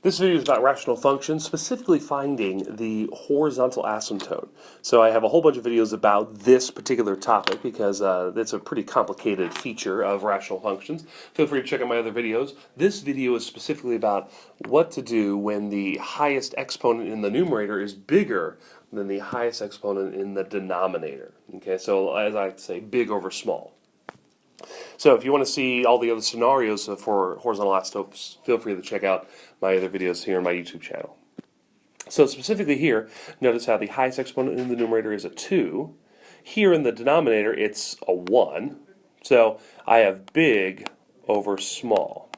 This video is about rational functions, specifically finding the horizontal asymptote. So I have a whole bunch of videos about this particular topic because it's a pretty complicated feature of rational functions. Feel free to check out my other videos. This video is specifically about what to do when the highest exponent in the numerator is bigger than the highest exponent in the denominator. Okay, so as I say, big over small. So if you want to see all the other scenarios for horizontal asymptotes, feel free to check out my other videos here on my YouTube channel. So specifically here, notice how the highest exponent in the numerator is a 2. Here in the denominator, it's a 1. So I have big over small.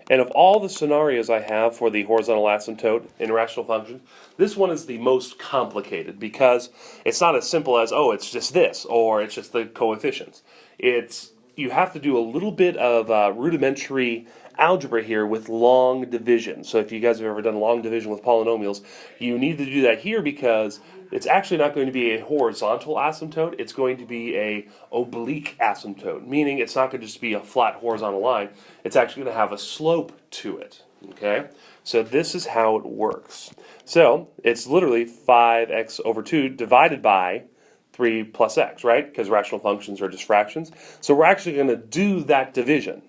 And of all the scenarios I have for the horizontal asymptote in rational functions, this one is the most complicated because it's not as simple as, oh, it's just this, or it's just the coefficients. You have to do a little bit of rudimentary algebra here with long division. So if you guys have ever done long division with polynomials, you need to do that here because it's actually not going to be a horizontal asymptote, it's going to be a oblique asymptote, meaning it's not going to just be a flat horizontal line, it's actually going to have a slope to it. Okay? So this is how it works. So it's literally 5x over 2 divided by 3 plus x, right? Because rational functions are just fractions. So we're actually going to do that division.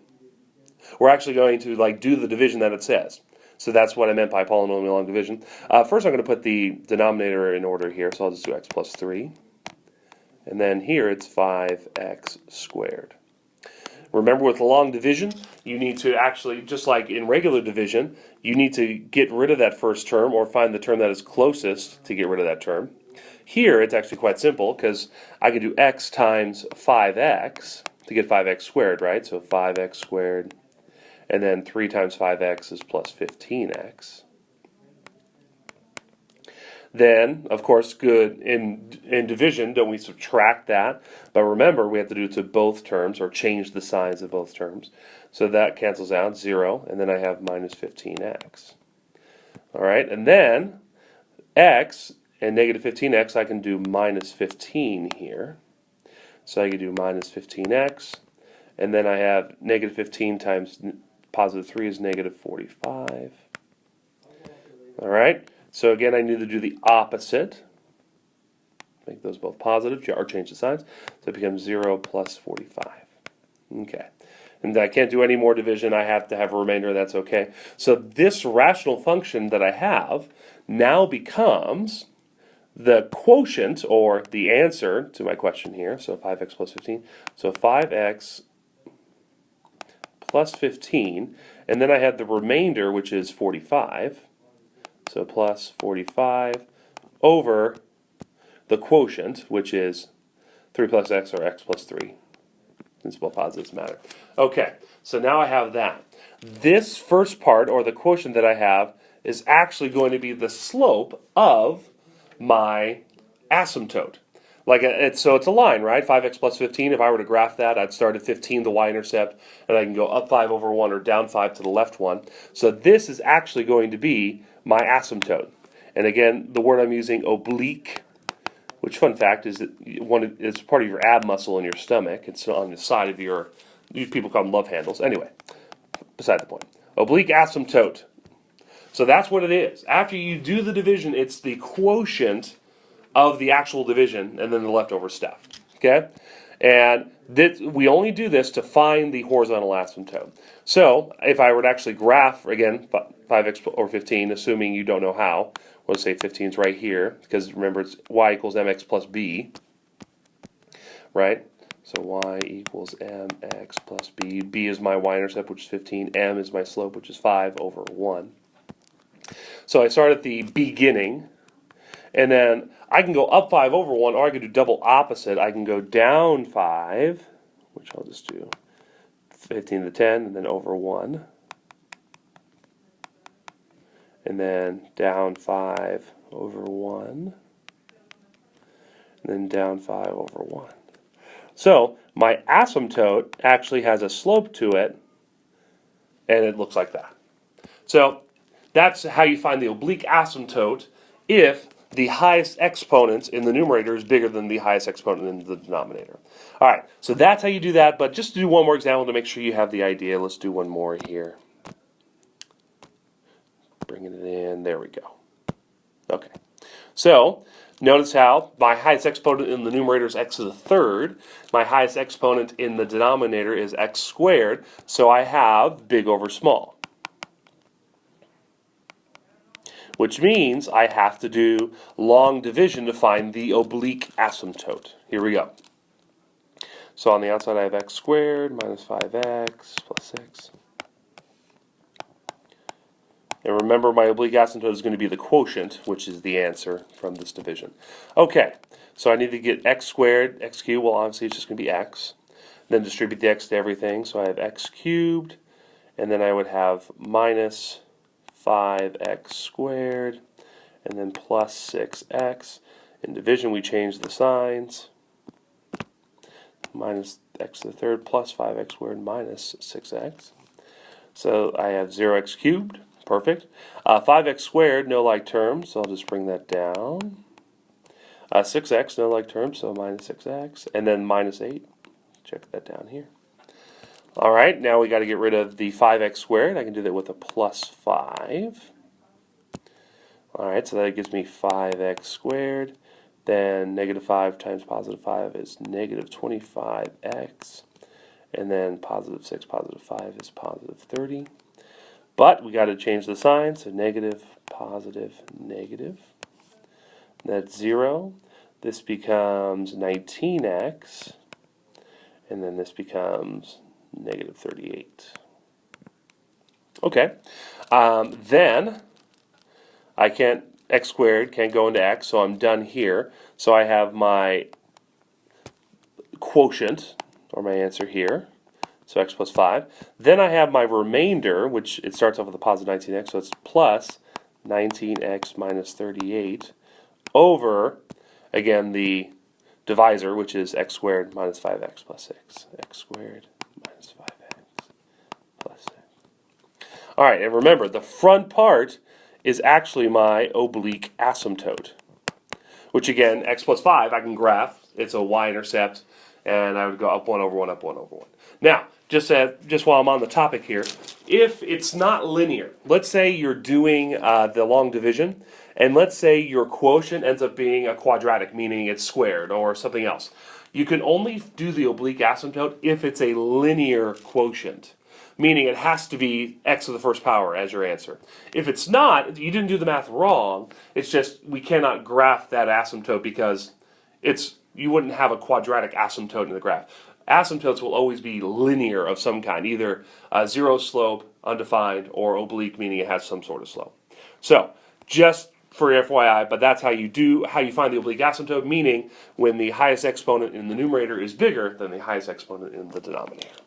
We're actually going to do the division that it says. So that's what I meant by polynomial long division. First I'm going to put the denominator in order here, so I'll just do x plus 3. And then here it's 5x squared. Remember with long division, you need to actually, just like in regular division, you need to get rid of that first term or find the term that is closest to get rid of that term. Here it's actually quite simple because I can do x times 5x to get 5x squared, right? So 5x squared. And then 3 times 5x is plus 15x. Then, of course, good in division, don't we subtract that? But remember, we have to do it to both terms, or change the signs of both terms. So that cancels out, 0, and then I have minus 15x. All right, and then x and negative 15x, I can do minus 15 here. So I can do minus 15x, and then I have negative 15 times positive 3 is negative 45. All right, so again, I need to do the opposite. Make those both positive, or change the signs. So it becomes 0 plus 45. Okay, and I can't do any more division. I have to have a remainder, that's okay. So this rational function that I have now becomes the quotient, or the answer to my question here. So 5x plus 15. So 5x plus 15, and then I have the remainder, which is 45, so plus 45 over the quotient, which is 3 plus x, or x plus 3. Principal positives matter. Okay, so now I have that. This first part, or the quotient that I have, is actually going to be the slope of my asymptote. So it's a line, right? 5x plus 15, if I were to graph that, I'd start at 15, the y-intercept, and I can go up 5 over 1 or down 5 to the left 1. So this is actually going to be my asymptote. And again, the word I'm using, oblique, which, fun fact, is it's part of your ab muscle in your stomach. It's on the side of your, people call them love handles. Anyway, beside the point. Oblique asymptote. So that's what it is. After you do the division, it's the quotient of the actual division and then the leftover stuff. Okay? And we only do this to find the horizontal asymptote. So if I were to actually graph, again, 5x over 15, assuming you don't know how, we'll say 15 is right here, because remember it's y equals mx plus b, right? So y equals mx plus b. B is my y-intercept, which is 15. M is my slope, which is 5 over 1. So I start at the beginning, and then I can go up 5 over 1, or I can do double opposite. I can go down 5, which I'll just do 15 to 10, and then over 1. And then down 5 over 1. And then down 5 over 1. So my asymptote actually has a slope to it, and it looks like that. So that's how you find the oblique asymptote if the highest exponent in the numerator is bigger than the highest exponent in the denominator. All right, so that's how you do that, but just to do one more example to make sure you have the idea, let's do one more here. bringing it in. There we go. Okay. So notice how my highest exponent in the numerator is x to the third. My highest exponent in the denominator is x squared. So I have big over small. Which means I have to do long division to find the oblique asymptote. Here we go. So on the outside I have x squared minus 5x plus 6. And remember, my oblique asymptote is going to be the quotient, which is the answer from this division. Okay, so I need to get x squared, x cubed, well obviously it's just going to be x. Then distribute the x to everything, so I have x cubed, and then I would have minus 5x squared, and then plus 6x. In division we change the signs. Minus x to the third plus 5x squared minus 6x. So I have 0x cubed. Perfect. 5x squared, no like terms, so I'll just bring that down. 6x, no like terms, so minus 6x. And then minus 8. Check that down here. All right, now we got to get rid of the 5x squared. I can do that with a plus 5. All right, so that gives me 5x squared. Then negative 5 times positive 5 is negative 25x. And then positive 6, positive 5 is positive 30. But we got to change the sign, so negative, positive, negative. That's 0. This becomes 19x. And then this becomes negative 38. Okay. Then I can't, x squared can't go into x, so I'm done here. So I have my quotient, or my answer here. So x plus 5. Then I have my remainder, which it starts off with a positive 19x, so it's plus 19x minus 38 over, again, the divisor, which is x squared minus 5x plus 6. X squared minus 5x plus 6. All right, and remember, the front part is actually my oblique asymptote, which again, x plus 5, I can graph. It's a y-intercept, and I would go up 1 over 1, up 1 over 1. Now, just while I'm on the topic here, if it's not linear, let's say you're doing the long division, and let's say your quotient ends up being a quadratic, meaning it's squared or something else. You can only do the oblique asymptote if it's a linear quotient, meaning it has to be x to the first power as your answer. If it's not, you didn't do the math wrong, it's just we cannot graph that asymptote because you wouldn't have a quadratic asymptote in the graph. Asymptotes will always be linear of some kind, either zero slope, undefined, or oblique, meaning it has some sort of slope. So, just for FYI, but that's how you find the oblique asymptote, meaning when the highest exponent in the numerator is bigger than the highest exponent in the denominator.